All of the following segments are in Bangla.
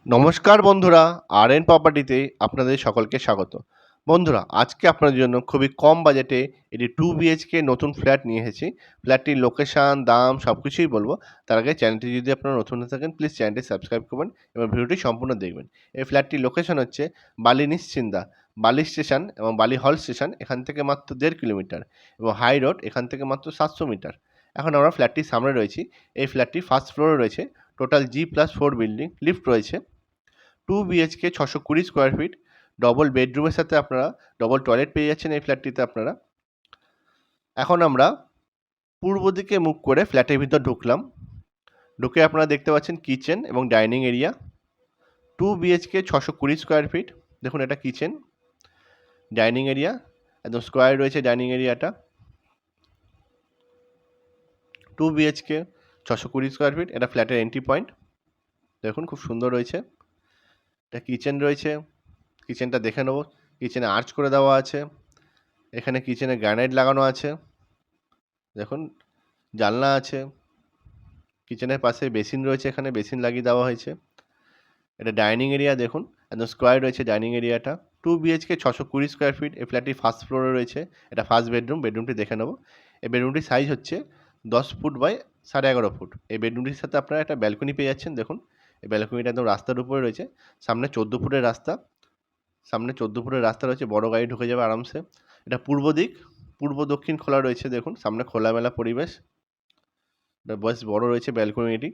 নমস্কার বন্ধুরা, আর.এন প্রপার্টিতে আপনাদের সকলকে স্বাগত। বন্ধুরা, আজকে আপনাদের জন্য খুবই কম বাজেটে একটি 2 বিএইচকে নতুন ফ্ল্যাট নিয়ে এসেছি। ফ্ল্যাটটির লোকেশন, দাম সবকিছুই বলবো। তার আগে চ্যানেলটি যদি আপনারা নতুন হয়ে থাকেন, প্লিজ চ্যানেলটি সাবস্ক্রাইব করবেন এবং ভিডিওটি সম্পূর্ণ দেখবেন। এই ফ্ল্যাটটির লোকেশন হচ্ছে বালি নিশ্চিন্দা, বালি স্টেশন এবং বালি হল স্টেশন এখান থেকে মাত্র 1.5 কিলোমিটার এবং হাই রোড এখান থেকে মাত্র 700 মিটার। এখন আমরা ফ্ল্যাটটির সামনে রয়েছি। এই ফ্ল্যাটটি ফার্স্ট ফ্লোরে রয়েছে। টোটাল G+4 বিল্ডিং, লিফট রয়েছে। 2 বিএইচকে 620 স্কোয়ার ফিট, ডবল বেডরুমের সাথে আপনারা ডবল টয়লেট পেয়ে যাচ্ছেন এই ফ্ল্যাটটিতে আপনারা। এখন আমরা পূর্ব দিকে মুখ করে ফ্ল্যাটের ভিতর ঢুকলাম। ঢুকে আপনারা দেখতে পাচ্ছেন কিচেন এবং dining area. 2 BHK 620 square feet. দেখুন এটা কিচেন, ডাইনিং এরিয়া একদম স্কোয়ার রয়েছে ডাইনিং এরিয়াটা। 2 বিএইচকে 620 স্কোয়ার ফিট, এটা ফ্ল্যাটের এন্ট্রি পয়েন্ট। দেখুন খুব সুন্দর রয়েছে। এটা কিচেন রয়েছে, কিচেনটা দেখে নেব। কিচেনে আর্চ করে দেওয়া আছে। এখানে কিচেনে গ্রানাইট লাগানো আছে। দেখুন জানলা আছে। কিচেনের পাশে বেসিন রয়েছে, এখানে বেসিন লাগিয়ে দেওয়া হয়েছে। এটা ডাইনিং এরিয়া দেখুন, একদম স্কোয়ার রয়েছে ডাইনিং এরিয়াটা। 2 বিএইচকে 620 স্কোয়ার ফিট, এই ফ্ল্যাটটি ফার্স্ট ফ্লোরে রয়েছে। এটা ফার্স্ট বেডরুম, বেডরুমটি দেখে নেব। এই বেডরুমটির সাইজ হচ্ছে 10 ফুট বাই 11.5 ফুট। এই বেডরুমটির সাথে আপনারা একটা ব্যালকনি পেয়ে যাচ্ছেন। দেখুন এই ব্যালকনিটা একদম রাস্তার উপরে রয়েছে। সামনে 14 ফুটের রাস্তা, সামনে 14 ফুটের রাস্তা রয়েছে, বড় গাড়ি ঢুকে যাবে আরামসে। এটা পূর্ব দিক, পূর্ব দক্ষিণ খোলা রয়েছে। দেখুন সামনে খোলামেলা পরিবেশ, এটা বেশ বড় রয়েছে ব্যালকনিটি।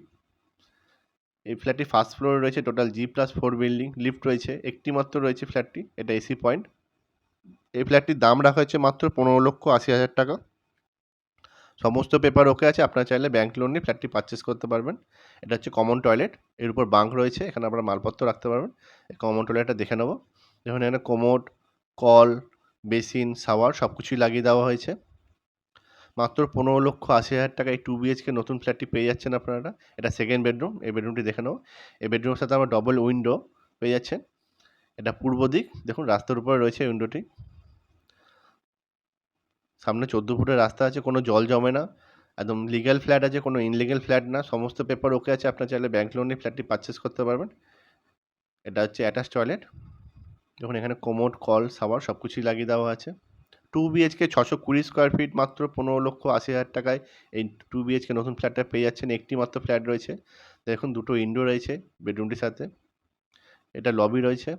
এই ফ্ল্যাটটি ফার্স্ট ফ্লোরে রয়েছে। টোটাল G+4 বিল্ডিং, লিফট রয়েছে, একটি মাত্র রয়েছে ফ্ল্যাটটি। এটা এসি পয়েন্ট। এই ফ্ল্যাটটির দাম রাখা হয়েছে মাত্র 15,80,000 টাকা। সমস্ত পেপার ওকে আছে, আপনারা চাইলে ব্যাংক লোন নিয়ে ফ্ল্যাটটি পারচেস করতে পারবেন। এটা হচ্ছে কমন টয়লেট, এর উপর বাঙ্ক রয়েছে, এখানে আপনারা মালপত্র রাখতে পারবেন। এই কমন টয়লেটটা দেখে নেব। দেখুন এখানে কোমোড, কল, বেসিন, শাওয়ার সব কিছুই লাগিয়ে দেওয়া হয়েছে। মাত্র 15,80,000 টাকায় এই 2 বিএইচকে নতুন ফ্ল্যাটটি পেয়ে যাচ্ছেন আপনারা। এটা সেকেন্ড বেডরুম, এই বেডরুমটি দেখে নেব। এই বেডরুমের সাথে আমরা ডবল উইন্ডো পেয়ে যাচ্ছেন। এটা পূর্ব দিক, দেখুন রাস্তার উপরে রয়েছে উইন্ডোটি। সামনে 14 ফুটের রাস্তা আছে, কোনো জল জমে না, একদম লিগ্যাল ফ্ল্যাট আছে, কোনো ইনলিগ্যাল ফ্ল্যাট না, সমস্ত পেপার ওকে আছে, আপনারা চাইলে ব্যাংক লোন নিয়ে ফ্ল্যাটটি পারচেস করতে পারবেন। এটা হচ্ছে অ্যাটাচ টয়লেট। দেখুন এখানে কোমোড, কল, শাওয়ার সব কিছুই লাগিয়ে দেওয়া আছে। 2 বিএইচকে 620 স্কোয়ার ফিট, মাত্র 15,80,000 টাকায় এই 2 বিএইচকে নতুন ফ্ল্যাটটা পেয়ে যাচ্ছেন। একটি মাত্র ফ্ল্যাট রয়েছে। দেখুন দুটো উইন্ডো রয়েছে বেডরুমটির সাথে। এটা লবি রয়েছে।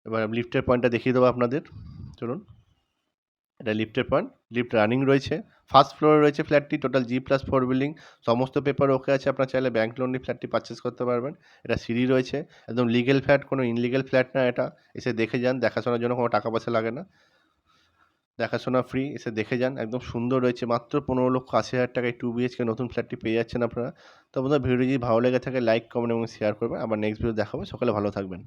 এবার লিফটের পয়েন্টটা দেখিয়ে দেবো আপনাদের, চলুন। এটা লিফটের পয়েন্ট, লিফট রানিং রয়েছে। ফার্স্ট ফ্লোরে রয়েছে ফ্ল্যাটটি। টোটাল G+4 বিল্ডিং, সমস্ত পেপার ওকে আছে, আপনারা চাইলে ব্যাংক লোন নিয়ে ফ্ল্যাটটি পারচেস করতে পারবেন। এটা সিঁড়ি রয়েছে, একদম লিগ্যাল ফ্ল্যাট, কোনো ইনলিগ্যাল ফ্ল্যাট না এটা। এসে দেখে যান, দেখাশোনার জন্য কোনো টাকা পয়সা লাগে না, দেখাশোনা ফ্রি। এসে দেখে যান, একদম সুন্দর রয়েছে। মাত্র 15,80,000 টাকায় 2 বিএইচকে নতুন ফ্ল্যাটটি পেয়ে যাচ্ছেন আপনারা। তো বন্ধুরা, ভিডিওটি যদি ভালো লেগে থাকে লাইক, কমেন্ট এবং শেয়ার করবেন। আবার নেক্সট ভিডিও দেখাবো। সকালে ভালো থাকবেন।